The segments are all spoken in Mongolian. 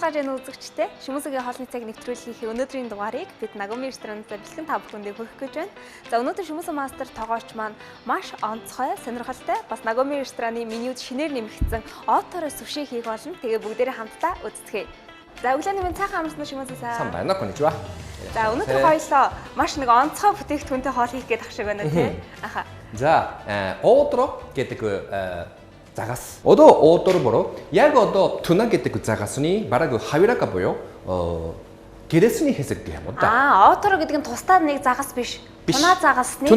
Сайн байна уу үзэгчдээ. Шүмүсгийн хоолны цаг нэвтрүүлгийн өнөөдрийн дугаарыг бид Нагоми ресторант бэлтгэн та бүхэндээ хүргэх гэж байна. За өнөөдөр Шүмүс мастер тоогооч маань маш онцгой, сонирхолтой бас Нагоми рестораны менюд шинээр нэмэгдсэн оторо суши хийх болно. Тэгээ бүгдээрээ хамтдаа үздэцгээе. За өглөөний минь цаахан амарсан Шүмүс-аа. Сайн байна уу, конничва. За өнөөдөр хоёулаа маш нэг онцгой бүтээгдэхүүнтэй хоол хийх гээд ах шиг байна тий. Аха. За оторо гэдэг загас. Одоо оторо боро яг одоо туна гэдэг загасны бараг хавирака боё гэрээсний хэсэг гэх юм да. Оторо гэдэг нь тусдаа нэг загас биш. Туна загасны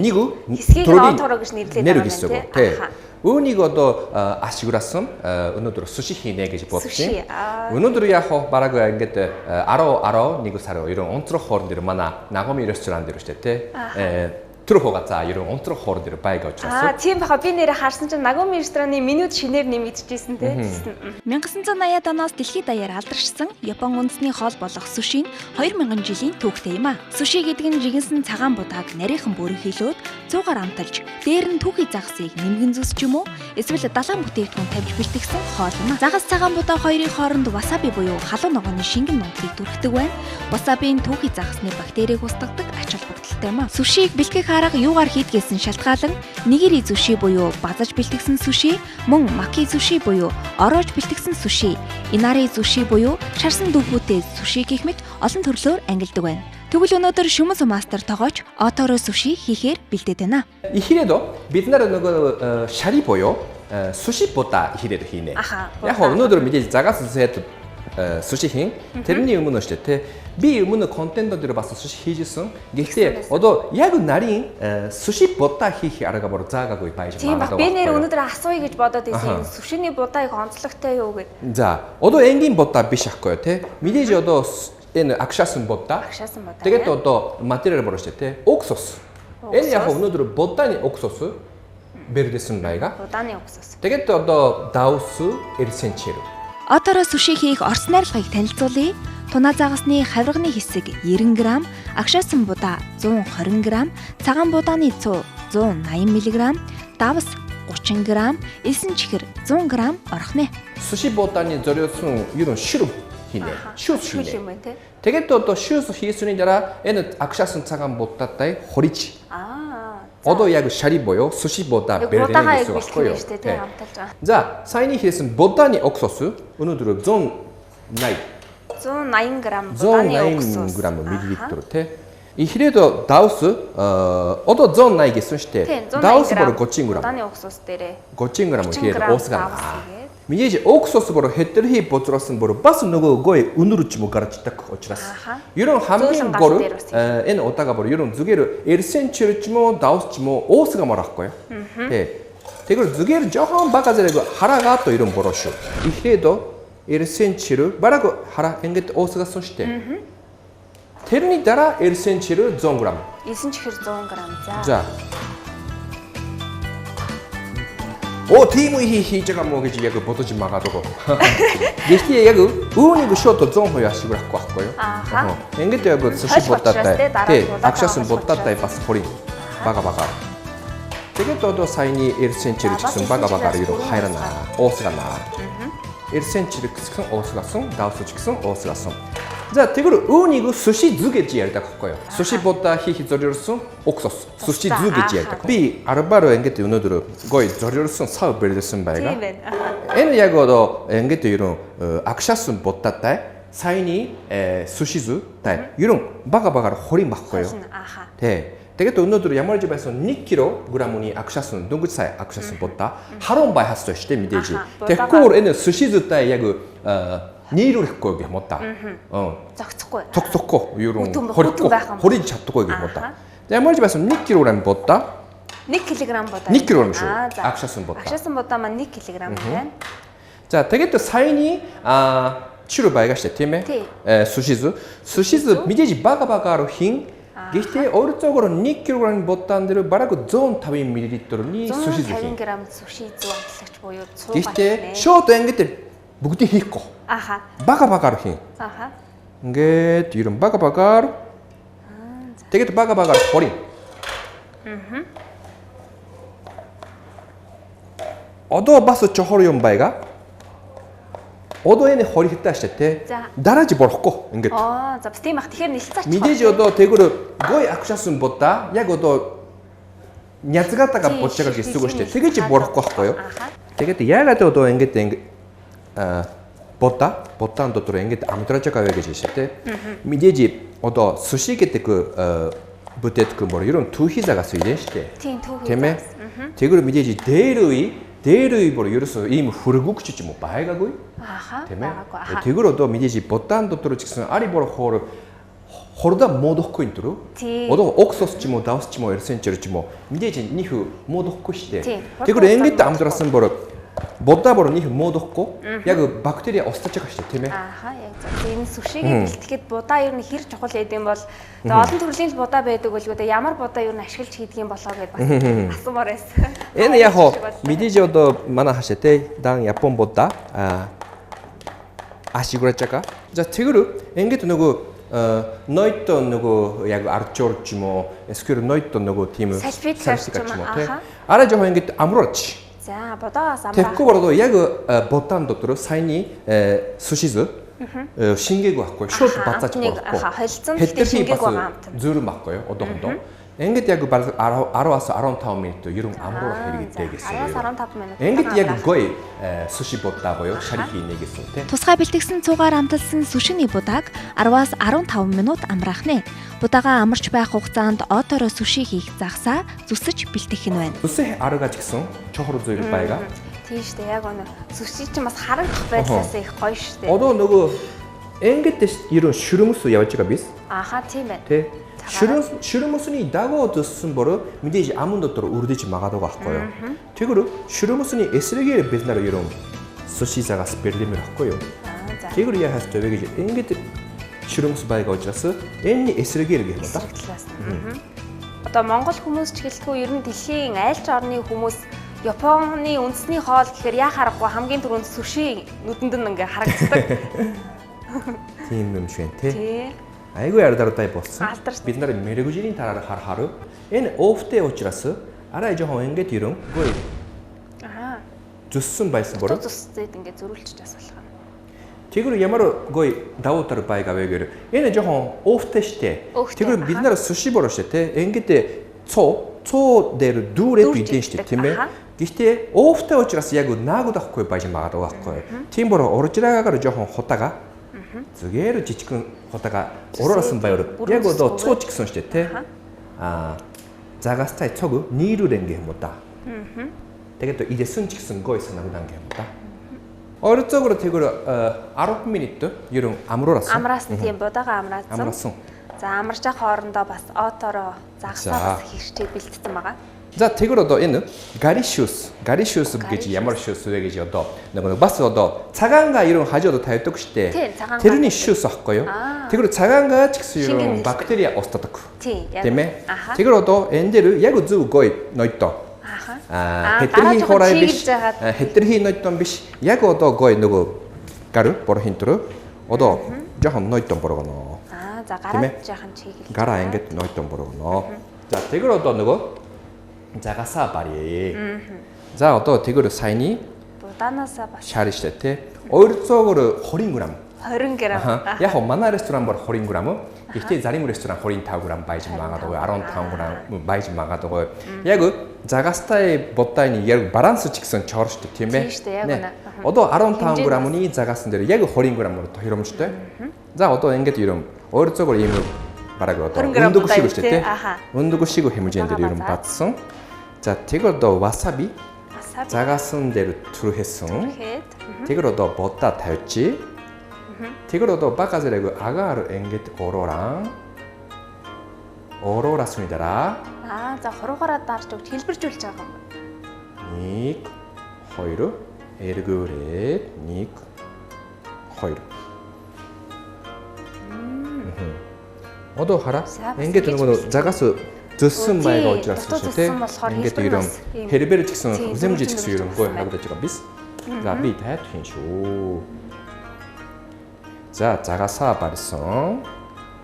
нэг хэсгийг оторо гэж нэрлэдэг юм байна тий. Үүнийг одоо ашигурасан өнөөдөр суши хийнэ гэж бодчих. Өнөөдөр яг бараг ингээд 11 сарын 2 онцлог хоорон дээр манай Нагоми ресторан дээр шүү дээ. Түрхөөгөө за ерөн онцлог хоорон дээр байга учраас. Тийм баха би нэрээ харсан чинь Нагоми рестораны менюд шинээр нэмэгдэжсэн тийм. 1980-аад оноос дэлхийд даяар алдаршсан Япон үндэсний хоол болох суши нь 2000 жилийн түүхтэй юм а. Суши гэдэг нь жигэнсэн цагаан будааг нарийнхан бүрхийлөөд 100-аар амталж, дээр нь түүхий загасыг нэмгэн зүс ч юм уу, эсвэл далайн бүтээгдэхүүн тавьж бэлтгэсэн хоол юм а. Загас цагаан будаа хоёрын хооронд васаби буюу халуун ногооны шингэн нунтгийг түрхдэг байна. Васабийн түүхий загасны бактерийг устгадаг ач холбогдолтой юм а. Сушиг бэлтгэх арга юугаар хийдгээсэн шалтгаалan нигири суши буюу базаж бэлтгэсэн суши, мөн маки суши буюу ороож бэлтгэсэн суши, инари суши буюу шарсан дүүхүүтэй суши гэх мэт олон төрлөөр ангилдаг байна. Тэгвэл өнөөдөр Шүмүс мастер тоогооч оторо суши хийхээр бэлдээд байна. Ихрээдөө бид нар нөгөө шари буюу суши бота ихрээд хийнэ. Яг өнөөдөр мэдээж загас зэт суши хийн. Тэрний өмнө шүү дээ. Би өмнө контент дээр бас суши хийжсэн. Гэхдээ одоо яг нарийн суши бота хийх арга бор заагаагүй байж байгаа. Тийм би нэр өнөөдөр асууя гэж бодоод байсан. Сушины бота их онцлогтой юу гэд. За одоо энгийн бота биш ахгүй тий. Мэдээж одоо энэ акшасан бота. Тэгээд одоо материал бор шүү дээ. Уксус. Энэ яг өнөөдөр ботаны уксус бэрдэсэн байга. Ботаны уксус. Тэгээд одоо даус эрсенчэр. Оторо суши хийх орц найрлагыг танилцуулъя. Туна загасны хавирганы хэсэг 90 г, агшаасан будаа 120 г, цагаан будааны цуу 180 мг, давс 30 г, элсэн чихэр 100 г орох нэ. Суши будааны зориулсан ерөн шүрм хийнэ. Шүс юм тий. Тэгээд одоо шүс хийсний дараа энэ агшаасан цагаан будаатай хориж. Одоо яг шари боё суши бода бэрдэнэ гэсэн үг боё. За саяны хийсэн будааны уксус өнөөдөр 180 г мл тий. Ихрээд даус одоо 180 гэсэн шүү дээ. Даус бор 30 г. Будааны уксус дээрээ 30 г хийгээд уусгаа. Мэдээж уксус бор хэтэрхий бозросон бор бас нөгөө гой өнөрч мө гарчдаг учраас. Ерөн хамгийн гол энэ удаага бор ерөн зүгээр эрсэн чирч мө даус ч мө уусгаа марахгүй. Тий. Тэгвэл зүгээр жоохон бага зэрэг хараагаад ерөн бороо шүү. Ихрээд эрсэн чир бараг хараа ингэж уусгасан шүү дээ. Тэрний дараа эрсэн чир 100 г. Элсэн чихэр 100 г. За. Тийм үе хийж байгаа мó гэж яг бодож магаад байгаа. Гэхдээ яг үүнийг шууд 100% ашиглахгүй байхгүй юу? Ингэж яг суши будаатай. Тий, агшаасан будаатай бас хорий бага. Тэгээд одоо саяны эрсэн чир гэсэн бага юу хайрана, уусгана. Эрсэн чир гэсэн уусгасан, даусч гэсэн уусгасан. За тэгвэл үүнийг суши зү гэж ярьдаг байхгүй юу? Суши будаа хийх зориулсан уксус, суши зү гэж ярьдаг. Би арбаар ингэж өнөөдөр гой зориулсан сав бэрдсэн байга. Энэ яг одоо ингэж ерөн агшаасан будаатай саяны суши зүтай ерөн бага хорин байхгүй юу? Тий. Тэгээд өнөөдөр ямар ч байсан 1 кг-ны агшаасан дөнгөж сая агшаасан будаа харун бай хастай шүү дээ мэдээж. Тэгэхээр энэ суши зүтай яг нийлүүлэхгүй гэх юм да. Зогцохгүй. Ерөн хориж чаддаггүй гэх юм да. Ямар ч байсан 1 кг будаа 1 кг будаа 1 кг шүү. Агшаасан будаа. Агшаасан будаа маань 1 кг байна. За тэгээд саяны чирүү байга штэ тийм ээ. Сушизу мэдээж бага хин гэхдээ өөрөөр 1 кг будаан дээр бараг 150 мл-ны сушизу хин. 150 г сушизу амтлагч буюу цуу. Гэхдээ шууд ингэж бүгдийг хийхгүй. Бага хийн. Ингээд ерөн бага. Тэгээд бага хорин. Одоо бас чохор юм байга. 오도에는 허리 흩다실 때 나라지 버럭고 ингээд за тийм ах тэгэхээр нэлцаач мэдээж одоо тэгүр гой акшасын бота яг одоо 냐즈гата가 бочагаа гэсэн үг шүү дээ. Тэгэж борохгүй байхгүй юу? Тэгээд яагаад одоо ингээд ботаан дотор ингээд амтраачагаа гэж хэлсэн те. Мэдээж одоо суши гэдэг бүтэт гэмбор ерөн түүхизагаас үйдэн шүү дээ. Тийм ээ. Тэгүр мэдээж дээрүй бүр ерөөсөө ийм хүргүгч ч юм уу байгаагүй. Тийм ээ. Тэгүр одоо мэдээж ботаан дотор ч гэсэн ари бор хорда модохгүй энэ төрөө. Одоо оксос ч юм уу давс ч юм уу эрсенчэр ч юм уу мэдээж нөх модохгүй шүү дээ. Тэгүр ингээд амдрасан бор бода бор нөх модохгүй яг бактери устж байгаа шүү дээ тийм ээ. Яг зөв. Энэ сүшигээ бэлтгэхэд будаа ер нь хэр чухал гэдэг юм бол олон төрлийн будаа байдаг болгүй ямар будаа ер нь ашиглаж хийдэг юм болоо гэж бас асуумаар байсан. Энэ яг хоо мэдээж одоо манай хашаа те дан япон будаа ашигурачака. За тэгүр ингээд нөгөө нойтто нөгөө яг арчуур ч юм уу эсвэл нойтто нөгөө тийм салфит ч юм уу те араа жоо ингээд амруулж за бодоогоос амраа тэгэхгүй бороо яг ботаан дотор саяны сушизу шингээг байхгүй шууд бацаач болохгүй холцсон шингээг байгаа юм зүрх байхгүй одоохондоо ингээд яг 10-аас 15 минут ерөн амруулах хэрэгтэй гэсэн юм. 10-15 минут. Ингээд яг гой суши будаа боёо шари хийнэ гэсэн тийм. Тусгай бэлтгэсэн цугаар амталсан сушины будааг 10-аас 15 минут амраах нэ. Будаага амарч байх хугацаанд отороо суши хийх загсаа зүсэж бэлтгэх нь байна. Зүсэх аргаж гэсэн чохор зүйл байга. Тийм шүү дээ. Яг өнө суши чинь бас харагдах байдлаас их гоё шүү дээ. Одоо нөгөө ингээд ерөн шүрмөс явж байгаа биз? Аха тийм байна. Тэ. Шүрмөсний дагуу төссөн бороо мэдээж амун дотор үрдэж магаад байгаа байхгүй юу? Тэгвэл шүрмөсний эсрэгээр бид нар ерөн суши загаас бэрлэмэр байхгүй юу? Тэгвэл яхаас төвөө гэж ингээд шүрмөс байга учраас энэ эсрэгээр гэх юм да. Одоо Монгол хүмүүс ч гэлтгүй ер нь дэлхийн аль ч орны хүмүүс Японы үндэсний хоол гэхээр яа харахгүй хамгийн түрүүнд суши нүдэнд нь ингээ харагддаг. Тийм юм шиг тий. Айгүй ардартай болсон. Бид нар мэрэгжлийн тараар харахаар энэ офтэй учраас арай жоохон ингээд ерөн гой. Зүссэн байсан бороо. Зүссээд ингээд зөрүүлчих асуулах юм. Тэгвэл ямар гой давуу тал байга вэгээр энэ жоохон офтэй штэ. Тэгвэл бид нар суши бороо штэ те. Ингээд цоо дээр дүүрээ бидэн штэ тийм ээ. Гэхдээ офтэй учраас яг наагууд авахгүй байж магадгүй байхгүй. Тийм бороо оржираагаар жоохон хутаага зүгээр жижигхэн хотага уруусан байр яг одоо цууч гэсэн шүү дээ тий. Загастай цог нийрүүрэн гэх юм уу да. Тэгээд идэсэн ч гэсэн гой санагдан гэх юм да. Орцогоор тэгэр 10 минут ерөн амруулсан. Амраасан тийм будаага амраасан. За амарч ах хоорондоо бас отороо загсаа бас хэрчээ бэлдсэн байгаа. За тэгэр одоо энэ гаришус гэж ямар шус вэ гэж одоо нэг бас одоо цагаанга ерөн хажууд тавьдаг штэ. Тэрний шус ахгүй юу? Тэгэр цагаанга ч гэсэн ерөн бактери устдаг. Тийм ээ. Тэгэр одоо энэ дээр яг зөв гой нойтоо. Хэтрхи хорай биш. Хэтрхи нойтон биш. Яг одоо гой нөгөө гару борхин төрөө одоо жоохон нойтон боргоно. За гараа жоохон чиглэл. Гараа ингээд нойтон боргоно. За тэгэр одоо нөгөө загасаа барье. За одоо тэгэр саяны будаанасаа бас шари штэ тий. 200-оор 20 г. 20 г. Яг манай ресторан бор 20 г. Гэхдээ зарим ресторан 25 г байж магад байгаа. 15 г байж магад байгаа. Яг загастай бодайны яг баланс ч гэсэн чор штэ тийм ээ. Одоо 15 г-ны загасан дээр яг 20 г-аар тохиромжтой. За одоо ингэж ерөн 200-оор ийм бараг одоо өндөг шиг шүү дээ тий. Өндөг шиг хэмжээнд дээр ерөн бадсан. За тэгэр одоо васаби загасан дээр түрхэсэн. Тэгэр одоо бодда тавьчих. Тэгэр одоо баказэрэг агаар ингээд ороорасны дараа за хуруугаараа дарж өгч хэлбэржүүлж байгаа юм. 1 2 эргүүрээд 1 2 Одоо хараа ингээд нөгөө загаас зөссөн байгаа учраас шүү дээ. Ингээд ерөн хэрбэр ч гэсэн хүзэмж ч гэсэн ерөнгүй харагдаж байгаа биз. За би тайт хийн шүү. За загаасаа барьсан.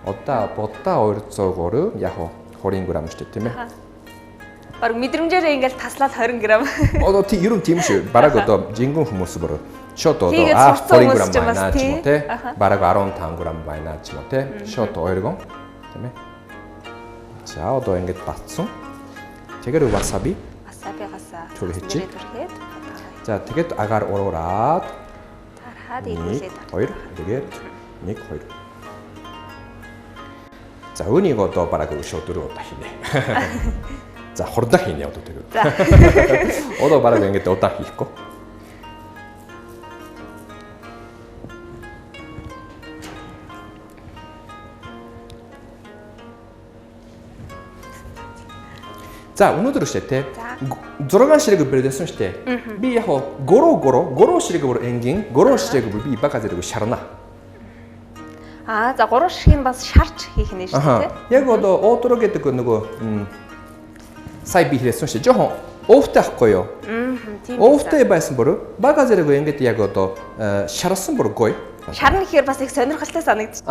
Одоо бодда 200-оор яг 20 г шүү дээ тийм ээ. Бараг мэдрэмжээрээ ингээд таслаад 20 г. Одоо тийм ерөн тийм шүү. Бараг одоо жингэн хүмүүс бор шот одоо 20 г байна ч юм уу те. Бараг 15 г байна ч юм уу те. Шот ойргон тийм ээ. За одоо ингэж батсан. Тэгэхээр васаби. Васабигаас түрхэж. түрхээд. За тэгээд агаар уураад тарахад илүүлээд. 2 тэгээд 1 2. За үүнийг одоо бараг шот 4 удаа хийнэ. За хурдан хийнэ одоо тэгээд. За. Одоо бараг ингэж удаан хийхгүй. За өнөөдөр шүү дээ те 6 ширэг бэлдсэн шүү дээ. Би яг горо ширэг бүр энгийн горо ширэг бүр би бага зэрэг шарна. За 3 ширхийг бас шарч хийх нэ шүү дээ. Яг одоо оотро гэдэг нөгөө сая би хэлсэн шүү дээ. Жохон овтой ахгүй юу? Тийм. Овтой байсан бүр бага зэрэг ингэж яг одоо шарсан бүр гоё. Шарна гэхээр бас их сонирхолтой санагдчих.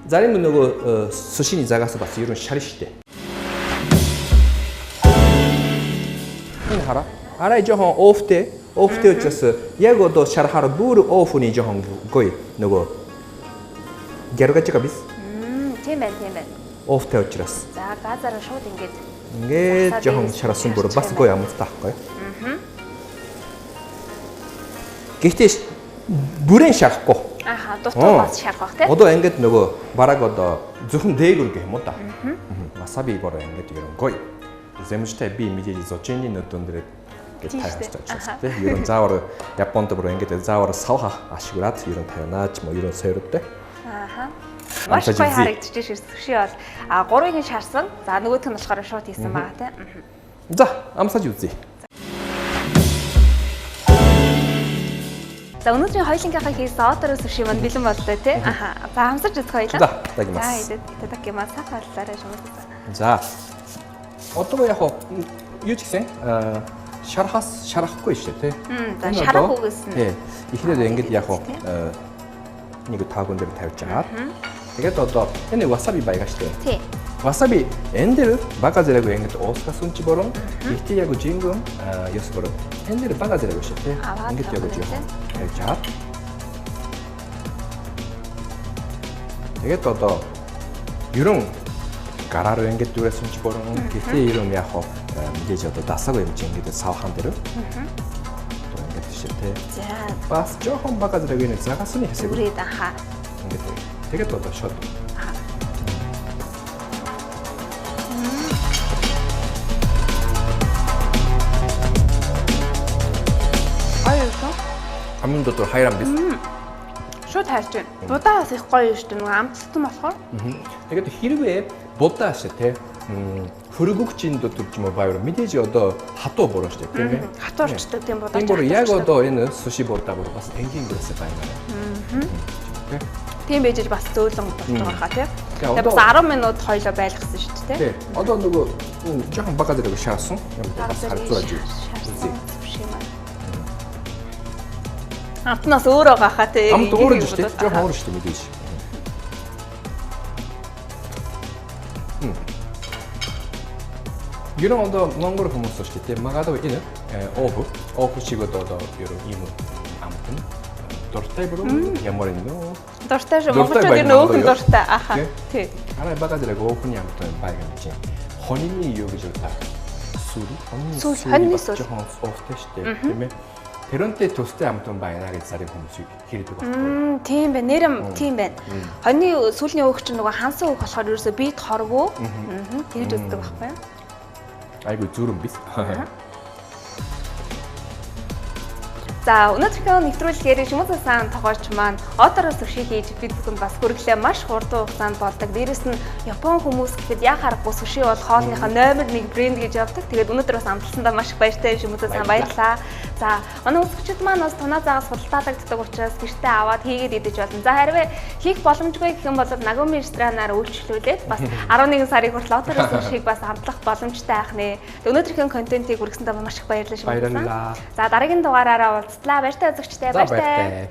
Зарим нөгөө сушины загаас бас ерөн шар шүү дээ. Энэ хараа. Арай жоохон овтэй учраас яг одоо шарахаар бүр офны жоохон гоё нөгөө гэргэж байгаа биз? Тийм байна. Овтэй учраас. За газараа шууд ингээд жоохон шарасан бүр бас гоё амттай байхгүй. Гэхдээ бүрэн шарахгүй. Дутуу бас шарах бах тийм. Одоо ингээд нөгөө бараг одоо зөвхөн дээгүр гэх юм уу та. Васаби бороо ингээд ерөн гоё. Зэмжтэй би мэдээж зочны нөтөн дээр гэж тайлбарлаж байна тийм. Ерөн заавар Японд бүр ингээд заавар савха ашиглаад ерөн тавина ч юм уу ерөн сойртой. Маш гоё харагдчих шээ. Сүши бол 3-ыг шарсан. За нөгөөх нь болохоор шууд хийсэн байгаа тийм. За амсаж үзье. За өнөөдрийн хоёулынхаа хийсэн оотор сүши маань бэлэн боллоо тийм. За амсаж үзэх хоёлаа. За тагимас. За идэтакимас сахаллаарай шумаа. За одоо яг юу ч гэсэн шарахгүй шүү дээ тийм. За шарах үгээс нь. Тийм. Эхлээд ингэж яг нэг таагүй дээр тавьж агаад. Тэгээд одоо энэ васаби байгаач тийм. Тийм. Васаби эндэр бага зэрэг ингэж уусгасан ч борон ихтэй яг жингэн ёс борон эндэр бага зэрэг шүү тийм. Ингэж яг тавьж агаад. Тэгээд одоо ерөн гараар ингэж дүүрсэн ч борон гэхдээ ерөн яг мэдээж одоо дасаагүй юм чинь ингэж савхан дээр. Одоо ингэж тийш тий. За бас жоохон бага зэрэг нэг загасны хэсэг. үрээд Ингэж. Тэгээд одоо шот. Амин дотор хайрам биз. Шууд хайрч байна. Будаа бас их гоё шүү дээ. Нөгөө амттсан болохоор. Тэгээд хэрвээ будаа шүү те. Хөргөгчийн дотор ч юм уу баяр мэдээж одоо хатуу буруу шүү дээ тийм ээ. Хатуурчдаг тийм будаа. Тийм бүр яг одоо энэ суши будаа бүр бас энгийн дээрээс байна. Тийм байж бас зөөлөн болж байгаа хаа тийм. Тэгээд бас 10 минут хоёлоо байлгасан шүү дээ тийм. Одоо нөгөө жоохон бага зэрэг шаасан. Бас харцуулж үзье. Амтнаас өөр байгаа хаа тийм. Амт өөр шүү дээ. Жоохон өөр шүү дээ мэдээж. Ерөн одоо монгол хүмүүс шүү дээ. Магадгүй энэ оф шиг одоо ерөн ийм амт нь дуртай бүрэн ямар юм нөө. Дуртай шүү. Монголчууд ер нь өөхөн дуртай. Аха. Тий. Арай бага зэрэг офны амт байг юм чинь. Хонины юу гэж удаа. Хонины сүүл жоохон офтой шүү дээ. Тийм ээ. Тэрөнтэй төстэй амтан байна гэж зарим хүмүүс хэлдэг байна. Тийм байна. Нэрм тийм байна. Хонины сүүлийн өөх чинь нөгөө хансан өөх болохоор ерөөсөө бие хорвоо. Тэгж үздэг байхгүй юу? Айгу зүрэн биз. За өнөөдрийнхөө нэвтрүүлгээр Шүмүцэн сан тогоолч маань оотор сүши хийж бид бүхэнд бас хүргэлээ маш хурдан хугацаанд болдог. Дээрээс нь Япон хүмүүс гэхэд яа харахгүй сүши бол хоолныхаа номер 1 брэнд гэж явдаг. Тэгээд өнөөдөр бас амталсандаа маш их баяртай Шүмүцэн сан баярлалаа. За манай үзэгчид маань бас тунаа заагаас худалдаалагддаг учраас гэртээ аваад хийгээд идэж болно. За харин хийх боломжгүй гэх юм бол Нагоми ресторанаар үйлчлүүлээд бас 11 сарын хүртэл оотор сүшиг бас амтлах боломжтой байх нэ. Өнөөдрийнхөө контентийг хүргэсэндээ маш их баярлалаа Шүмүцэн сан. За дараагийн дугаараараа уулзлаа. Баяртай үзэгчтэй. Баяртай.